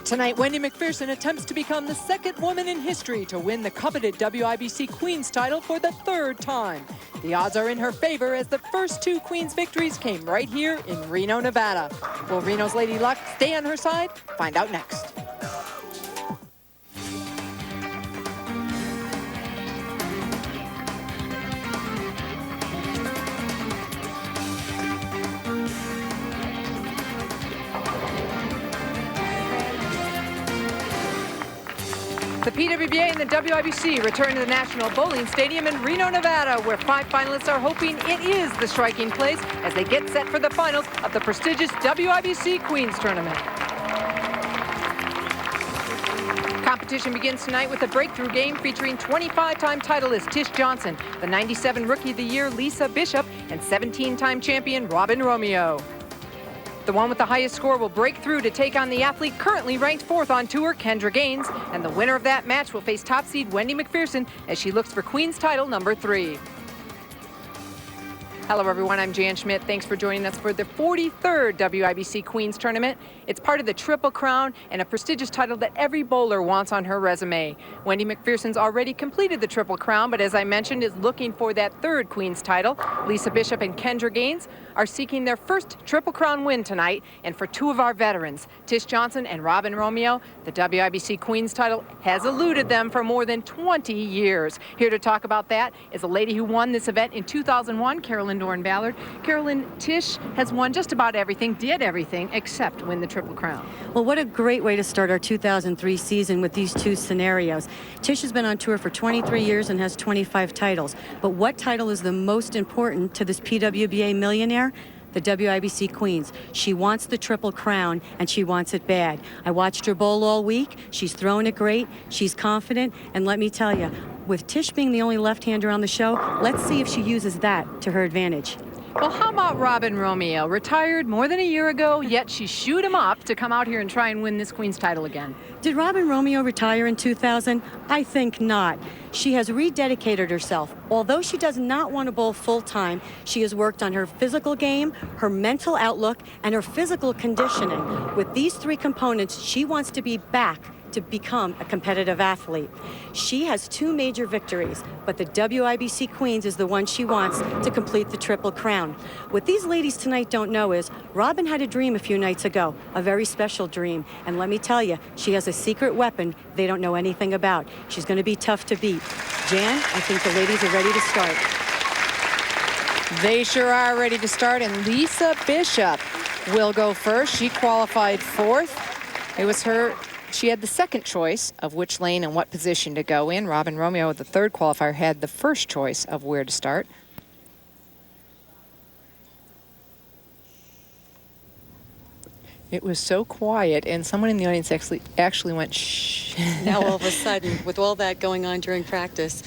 Tonight, Wendy McPherson attempts to become the second woman in history to win the coveted WIBC Queens title for the third time. The odds are in her favor as the first two Queens victories came right here in Reno, Nevada. Will Reno's Lady Luck stay on her side? Find out next. The PWBA and the WIBC return to the National Bowling Stadium in Reno, Nevada, where 5 finalists are hoping it is the striking place as they get set for the finals of the prestigious WIBC Queens Tournament. Competition begins tonight with a breakthrough game featuring 25-time titleist Tish Johnson, the 97 Rookie of the Year Lisa Bishop, and 17-time champion Robin Romeo. The one with the highest score will break through to take on the athlete currently ranked 4th on tour, Kendra Gaines, and the winner of that match will face top seed Wendy McPherson as she looks for Queen's title number 3. Hello everyone, I'm Jan Schmidt. Thanks for joining us for the 43rd WIBC Queens Tournament. It's part of the Triple Crown and a prestigious title that every bowler wants on her resume. Wendy McPherson's already completed the Triple Crown, but as I mentioned, is looking for that third Queens title. Lisa Bishop and Kendra Gaines are seeking their first Triple Crown win tonight, and for 2 of our veterans, Tish Johnson and Robin Romeo, the WIBC Queens title has eluded them for more than 20 years. Here to talk about that is a lady who won this event in 2001, Carolyn Doran-Ballard. Carolyn, Tish has won just about everything, did everything, except win the Triple Crown. Well, what a great way to start our 2003 season with these 2 scenarios. Tish has been on tour for 23 years and has 25 titles. But what title is the most important to this PWBA millionaire? The WIBC Queens. She wants the Triple Crown, and she wants it bad. I watched her bowl all week. She's throwing it great. She's confident. And let me tell you, with Tish being the only left-hander on the show, let's see if she uses that to her advantage. Well, how about Robin Romeo? Retired more than a year ago, yet she shoot him up to come out here and try and win this Queen's title again. Did Robin Romeo retire in 2000? I think not. She has rededicated herself. Although she does not want to bowl full-time, she has worked on her physical game, her mental outlook, and her physical conditioning. With these 3 components, she wants to be back to become a competitive athlete. She has 2 major victories, but the WIBC Queens is the one she wants to complete the Triple Crown. What these ladies tonight don't know is Robin had a dream a few nights ago, a very special dream. And let me tell you, she has a secret weapon they don't know anything about. She's going to be tough to beat. Jan, I think the ladies are ready to start. They sure are ready to start, and Lisa Bishop will go first. She qualified 4th. It was her. She had the second choice of which lane and what position to go in. Robin Romeo, the third qualifier, had the first choice of where to start. It was so quiet, and someone in the audience actually went shh. Now all of a sudden, with all that going on during practice,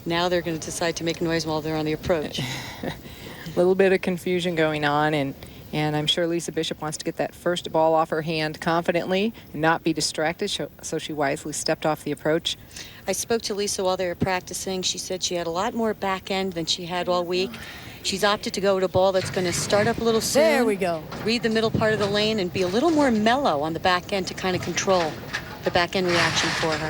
now they're going to decide to make noise while they're on the approach. A little bit of confusion going on, and I'm sure Lisa Bishop wants to get that first ball off her hand confidently and not be distracted, so she wisely stepped off the approach. I spoke to Lisa while they were practicing. She said she had a lot more back end than she had all week. She's opted to go with a ball that's going to start up a little soon. There we go. Read the middle part of the lane and be a little more mellow on the back end to kind of control the back end reaction for her.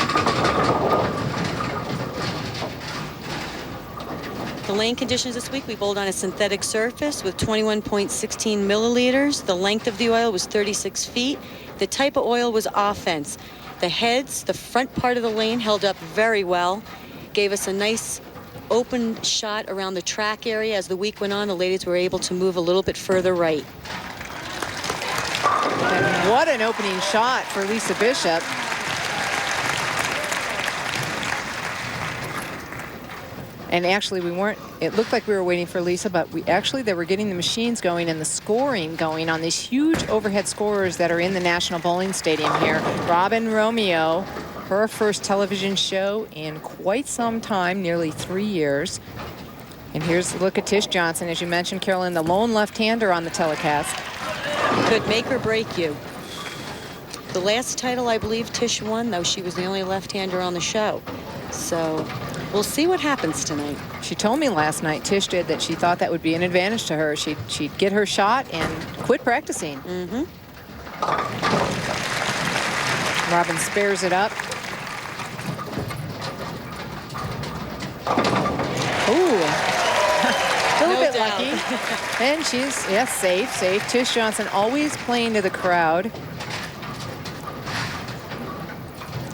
The lane conditions this week, we bowled on a synthetic surface with 21.16 milliliters. The length of the oil was 36 feet. The type of oil was offense. The heads, the front part of the lane held up very well. Gave us a nice open shot around the track area. As the week went on, the ladies were able to move a little bit further right. And what an opening shot for Lisa Bishop. And actually, it looked like we were waiting for Lisa, but they were getting the machines going and the scoring going on these huge overhead scorers that are in the National Bowling Stadium here. Robin Romeo, her first television show in quite some time, nearly 3 years. And here's a look at Tish Johnson. As you mentioned, Carolyn, the lone left-hander on the telecast. Could make or break you. The last title, I believe, Tish won, though she was the only left-hander on the show. So we'll see what happens tonight. She told me last night, Tish did, that she thought that would be an advantage to her. She'd get her shot and quit practicing. Robin spares it up. Ooh. A little bit lucky. And she's, yes, safe. Tish Johnson always playing to the crowd.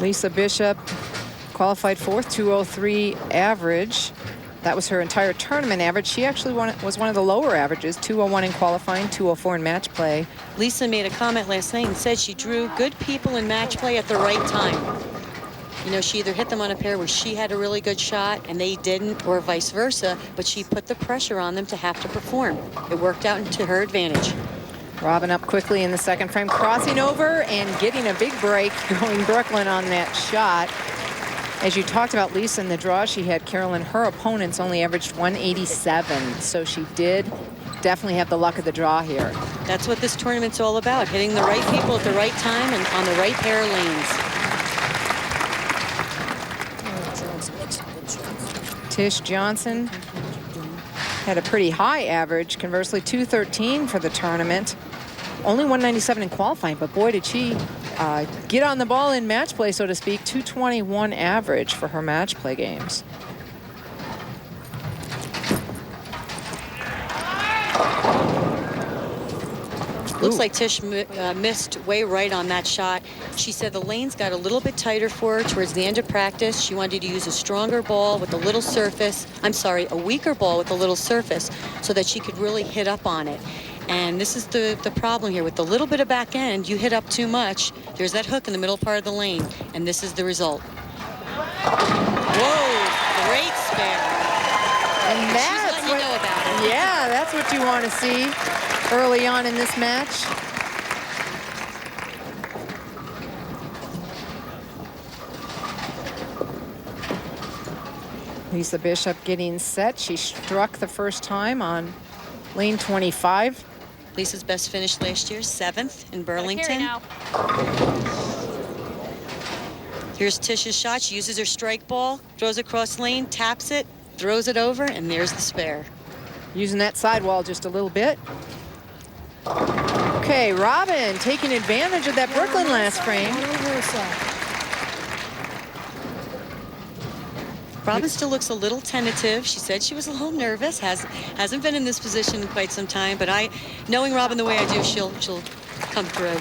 Lisa Bishop qualified fourth, 203 average. That was her entire tournament average. She actually was one of the lower averages, 201 in qualifying, 204 in match play. Lisa made a comment last night and said she drew good people in match play at the right time. You know, she either hit them on a pair where she had a really good shot and they didn't, or vice versa, but she put the pressure on them to have to perform. It worked out to her advantage. Robin up quickly in the second frame, crossing over and getting a big break, going Brooklyn on that shot. As you talked about Lisa in the draw she had, Carolyn, her opponents only averaged 187, so she did definitely have the luck of the draw here. That's what this tournament's all about, hitting the right people at the right time and on the right pair of lanes. Tish Johnson had a pretty high average, conversely 213 for the tournament. Only 197 in qualifying, but boy did she get on the ball in match play, so to speak. 221 average for her match play games. Looks like Tish missed way right on that shot. She said the lanes got a little bit tighter for her towards the end of practice. She wanted to use a stronger ball with a little surface. I'm sorry, a weaker ball with a little surface so that she could really hit up on it. And this is the problem here. With the little bit of back end, you hit up too much. There's that hook in the middle part of the lane, and this is the result. Whoa, great spare. And that's what, you know about it. Yeah, that's what you want to see early on in this match. Lisa Bishop getting set. She struck the first time on lane 25. Lisa's best finish last year, 7th in Burlington. Here's Tish's shot. She uses her strike ball, throws across lane, taps it, throws it over, and there's the spare. Using that sidewall just a little bit. Okay, Robin taking advantage of that Brooklyn last frame. Robin still looks a little tentative. She said she was a little nervous. Hasn't been in this position in quite some time, but knowing Robin the way I do, she'll come through.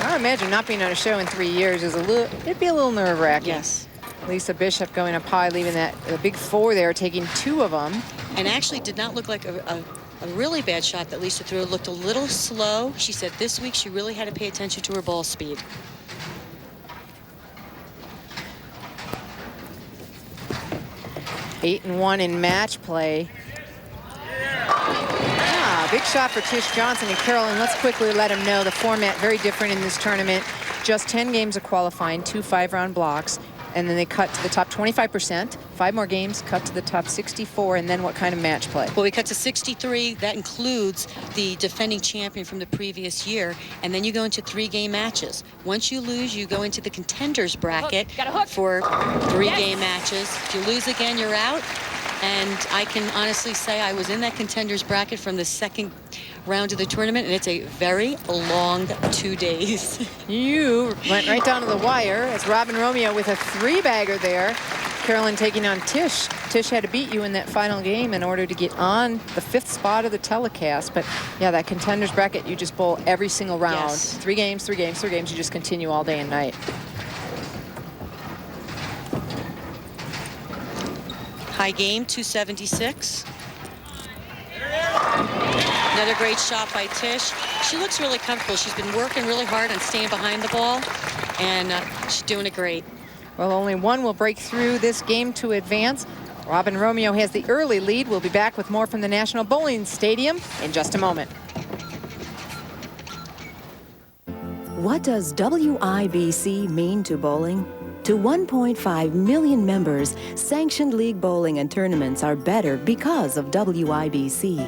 I imagine not being on a show in 3 years is it'd be a little nerve-wracking. Yes. Lisa Bishop going up high, leaving the big four there, taking 2 of them. And actually did not look like a really bad shot that Lisa threw. It looked a little slow. She said this week she really had to pay attention to her ball speed. Eight and 1 in match play. Big shot for Tish Johnson and Carolyn. Let's quickly let them know the format very different in this tournament. Just 10 games of qualifying, 2 5-round blocks, and then they cut to the top 25%. 5 more games, cut to the top 64, and then what kind of match play? Well, we cut to 63. That includes the defending champion from the previous year, and then you go into 3-game matches. Once you lose, you go into the contenders bracket for 3-game matches. If you lose again, you're out. And I can honestly say I was in that contenders bracket from the second round of the tournament, and it's a very long 2 days. You went right down to the wire. It's Robin Romeo with a 3-bagger there. Carolyn taking on Tish. Tish had to beat you in that final game in order to get on the 5th spot of the telecast. But yeah, that contenders bracket, you just bowl every single round. Yes. 3 games, 3 games, 3 games. You just continue all day and night. High game, 276. Another great shot by Tish. She looks really comfortable. She's been working really hard on staying behind the ball, and she's doing it great. Well, only one will break through this game to advance. Robin Romeo has the early lead. We'll be back with more from the National Bowling Stadium in just a moment. What does WIBC mean to bowling? To 1.5 million members, sanctioned league bowling and tournaments are better because of WIBC.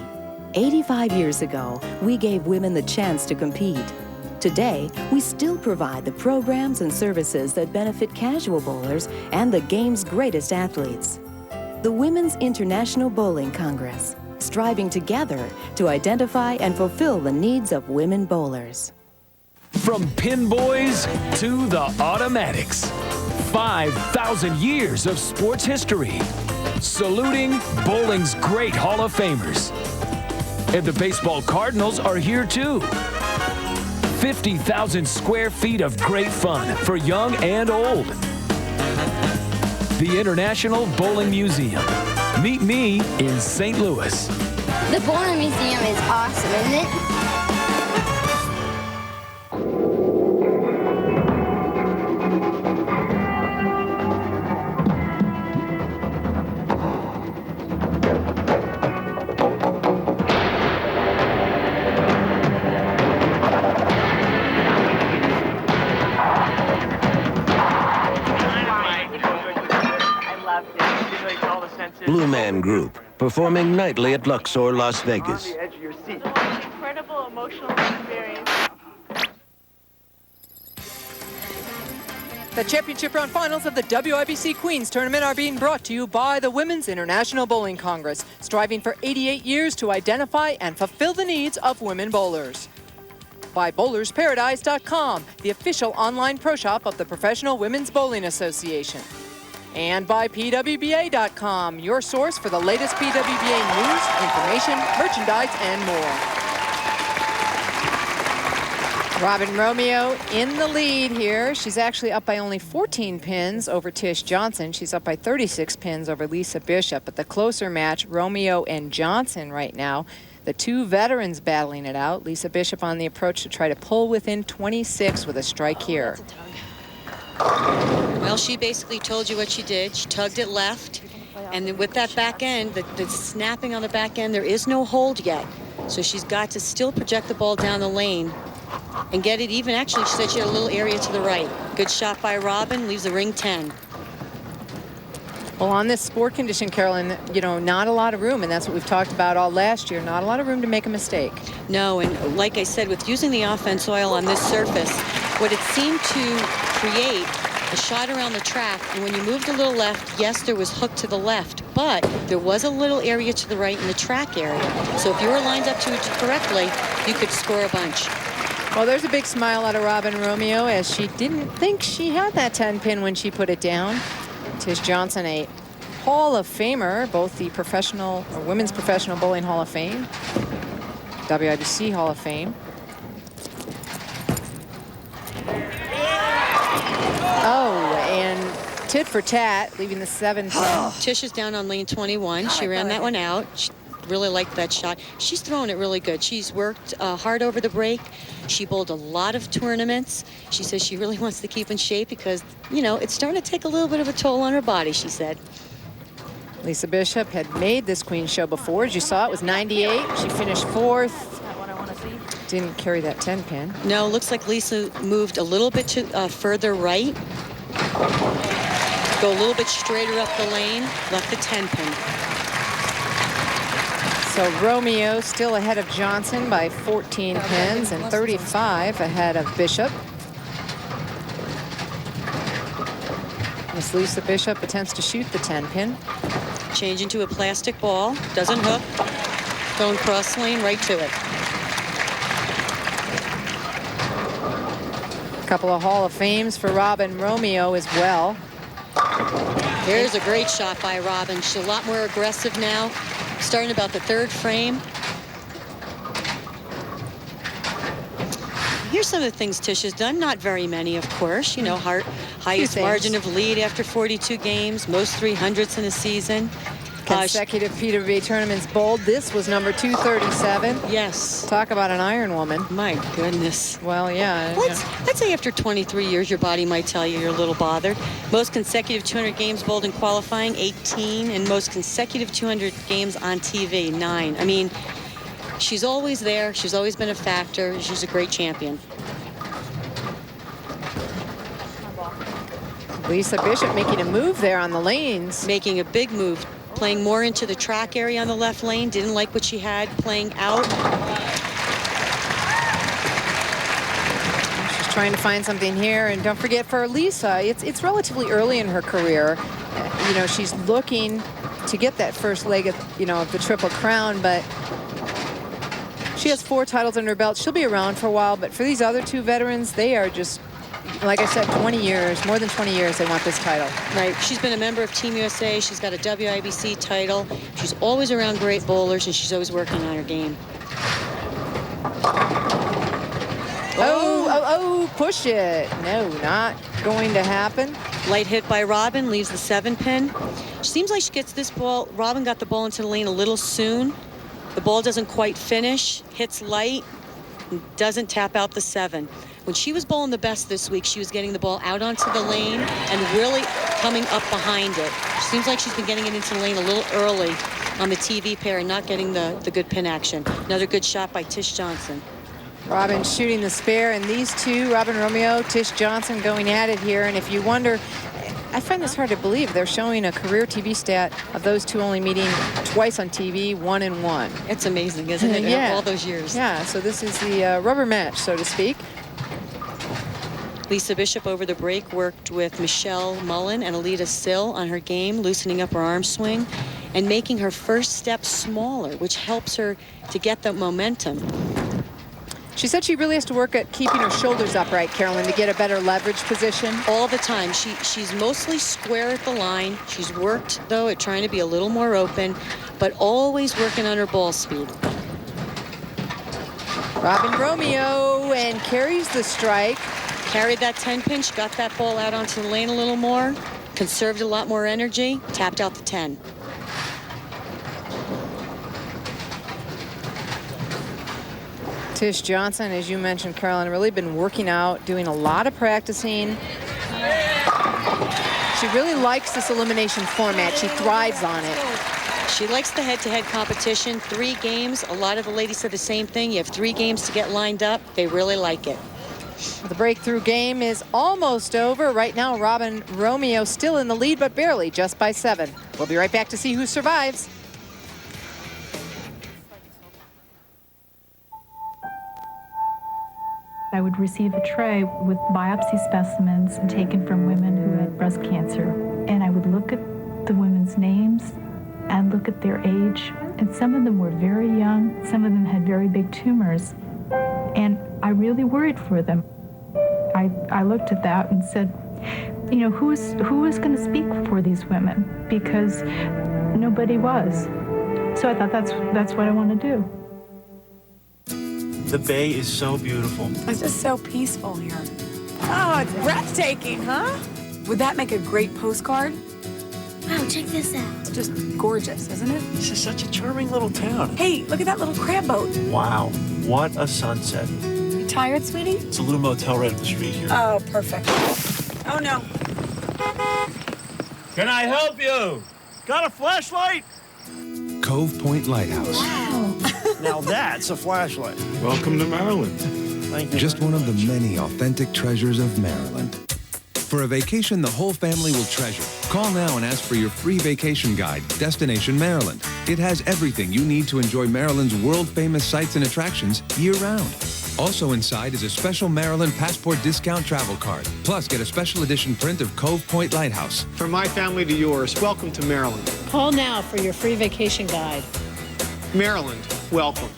85 years ago, we gave women the chance to compete. Today, we still provide the programs and services that benefit casual bowlers and the game's greatest athletes. The Women's International Bowling Congress, striving together to identify and fulfill the needs of women bowlers. From pin boys to the automatics. 5,000 years of sports history. Saluting bowling's great Hall of Famers. And the baseball Cardinals are here too. 50,000 square feet of great fun for young and old. The International Bowling Museum. Meet me in St. Louis. The bowling museum is awesome, isn't it? Blue Man Group, performing nightly at Luxor, Las Vegas. Incredible emotional experience. The championship round finals of the WIBC Queens Tournament are being brought to you by the Women's International Bowling Congress, striving for 88 years to identify and fulfill the needs of women bowlers. By bowlersparadise.com, the official online pro shop of the Professional Women's Bowling Association. And by pwba.com, your source for the latest PWBA news, information, merchandise, and more. Robin Romeo in the lead here. She's actually up by only 14 pins over Tish Johnson. She's up by 36 pins over Lisa Bishop. But the closer match, Romeo and Johnson right now. The two veterans battling it out. Lisa Bishop on the approach to try to pull within 26 with a strike here. Well, she basically told you what she did. She tugged it left, and then with that back end, the snapping on the back end, there is no hold yet. So she's got to still project the ball down the lane and get it even. Actually, she said she had a little area to the right. Good shot by Robin, leaves the ring 10. Well, on this sport condition, Carolyn, you know, not a lot of room, and that's what we've talked about all last year. Not a lot of room to make a mistake. No, and like I said, with using the offense oil on this surface, what it seemed to create a shot around the track, and when you moved a little left, yes, there was hook to the left, but there was a little area to the right in the track area. So if you were lined up to it correctly, you could score a bunch. Well, there's a big smile out of Robin Romeo, as she didn't think she had that 10 pin when she put it down. Tish Johnson, a Hall of Famer, both the professional or Women's Professional Bowling Hall of Fame, WIBC Hall of Fame. Oh, and tit for tat, leaving the 7 pin. Tish is down on lane 21. She ran that one out. She really liked that shot. She's throwing it really good. She's worked hard over the break. She bowled a lot of tournaments. She says she really wants to keep in shape because, you know, it's starting to take a little bit of a toll on her body, she said. Lisa Bishop had made this Queen's show before. As you saw, it was 98. She finished 4th. Didn't carry that 10 pin. No, looks like Lisa moved a little bit to further right. Go a little bit straighter up the lane. Left the 10 pin. So Romeo still ahead of Johnson by 14 pins and 35 ahead of Bishop. Miss Lisa Bishop attempts to shoot the 10 pin. Change into a plastic ball. Doesn't hook. Going cross lane right to it. Couple of Hall of Fames for Robin Romeo as well. Here's a great shot by Robin. She's a lot more aggressive now, starting about the 3rd frame. Here's some of the things Tish has done. Not very many, of course. You know, highest margin of lead after 42 games, most 300s in a season. Consecutive PWBA tournaments bowled. This was number 237. Yes. Talk about an iron woman. My goodness. Well, yeah. I'd say after 23 years, your body might tell you you're a little bothered. Most consecutive 200 games bowled in qualifying, 18, and most consecutive 200 games on TV, 9. I mean, she's always there. She's always been a factor. She's a great champion. Lisa Bishop making a move there on the lanes. Making a big move. Playing more into the track area on the left lane. Didn't like what she had playing out. She's trying to find something here. And don't forget, for Lisa, it's relatively early in her career. You know, she's looking to get that first leg of, you know, of the Triple Crown, but she She has 4 titles under her belt. She'll be around for a while, but for these other 2 veterans, they are just, like I said, 20 years, more than 20 years they want this title. Right. She's been a member of Team USA. She's got a WIBC title. She's always around great bowlers, and she's always working on her game. Oh, push it. No, not going to happen. Light hit by Robin, leaves the 7-pin. Seems like she gets this ball. Robin got the ball into the lane a little soon. The ball doesn't quite finish, hits light, and doesn't tap out the 7. When she was bowling the best this week, she was getting the ball out onto the lane and really coming up behind it. Seems like she's been getting it into the lane a little early on the TV pair and not getting the good pin action. Another good shot by Tish Johnson. Robin shooting the spare, and these 2, Robin Romeo, Tish Johnson, going at it here. And if you wonder, I find this hard to believe. They're showing a career TV stat of those 2 only meeting twice on TV, 1-1. It's amazing, isn't it? Yeah. All those years. Yeah, so this is the rubber match, so to speak. Lisa Bishop over the break worked with Michelle Mullen and Alita Sill on her game, loosening up her arm swing and making her first step smaller, which helps her to get the momentum. She said she really has to work at keeping her shoulders upright, Carolyn, to get a better leverage position. All the time. She's mostly square at the line. She's worked, though, at trying to be a little more open, but always working on her ball speed. Robin Romeo, and carries the strike. Carried that 10-pin. She got that ball out onto the lane a little more, conserved a lot more energy, tapped out the 10. Tish Johnson, as you mentioned, Carolyn, really been working out, doing a lot of practicing. She really likes this elimination format. She thrives on it. She likes the head-to-head competition. 3 games. A lot of the ladies said the same thing. You have 3 games to get lined up. They really like it. The breakthrough game is almost over. Right now, Robin Romeo still in the lead, but barely, just by 7. We'll be right back to see who survives. I would receive a tray with biopsy specimens taken from women who had breast cancer. And I would look at the women's names and look at their age. And some of them were very young. Some of them had very big tumors. And I really worried for them. I looked at that and said, you know, who is going to speak for these women? Because nobody was. So I thought that's what I want to do. The bay is so beautiful. It's just so peaceful here. Oh, it's breathtaking, huh? Would that make a great postcard? Wow, check this out. It's just gorgeous, isn't it? This is such a charming little town. Hey, look at that little crab boat. Wow, what a sunset. You tired, sweetie? It's a little motel right up the street here. Oh, perfect. Oh, no. Can I help you? Got a flashlight? Cove Point Lighthouse. Wow. Now that's a flashlight. Welcome to Maryland. Thank you. Just one of the many authentic treasures of Maryland. For a vacation the whole family will treasure, call now and ask for your free vacation guide, Destination Maryland. It has everything you need to enjoy Maryland's world-famous sights and attractions year-round. Also inside is a special Maryland Passport discount travel card. Plus, get a special edition print of Cove Point Lighthouse. From my family to yours, welcome to Maryland. Call now for your free vacation guide. Maryland, welcome.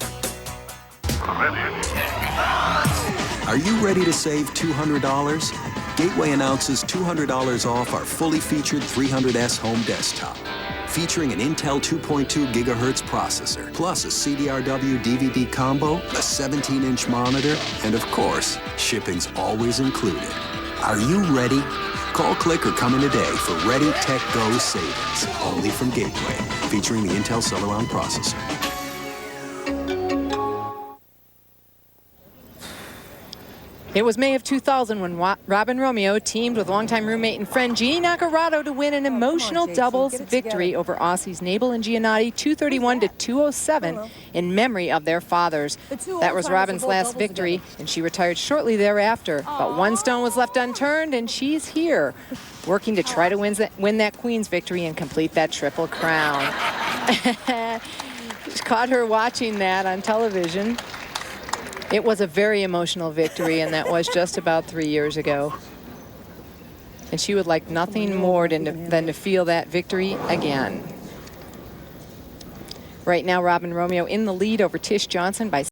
Are you ready to save $200? Gateway announces $200 off our fully featured 300S home desktop, featuring an Intel 2.2 gigahertz processor, plus a CDRW DVD combo, a 17-inch monitor, and of course, shipping's always included. Are you ready? Call, click, or come in today for Ready Tech Go savings, only from Gateway, featuring the Intel Celeron processor. It was May of 2000 when Robin Romeo teamed with longtime roommate and friend Jeannie Nacarado to win an emotional doubles victory over Aussies Nabel and Giannotti 231 to 207 in memory of their fathers. That was Robin's last victory, and she retired shortly thereafter. But one stone was left unturned, and she's here, working to try to win that Queen's victory and complete that Triple Crown. Caught her watching that on television. It was a very emotional victory, and that was just about 3 years ago. And she would like nothing more than to feel that victory again. Right now, Robin Romeo in the lead over Tish Johnson by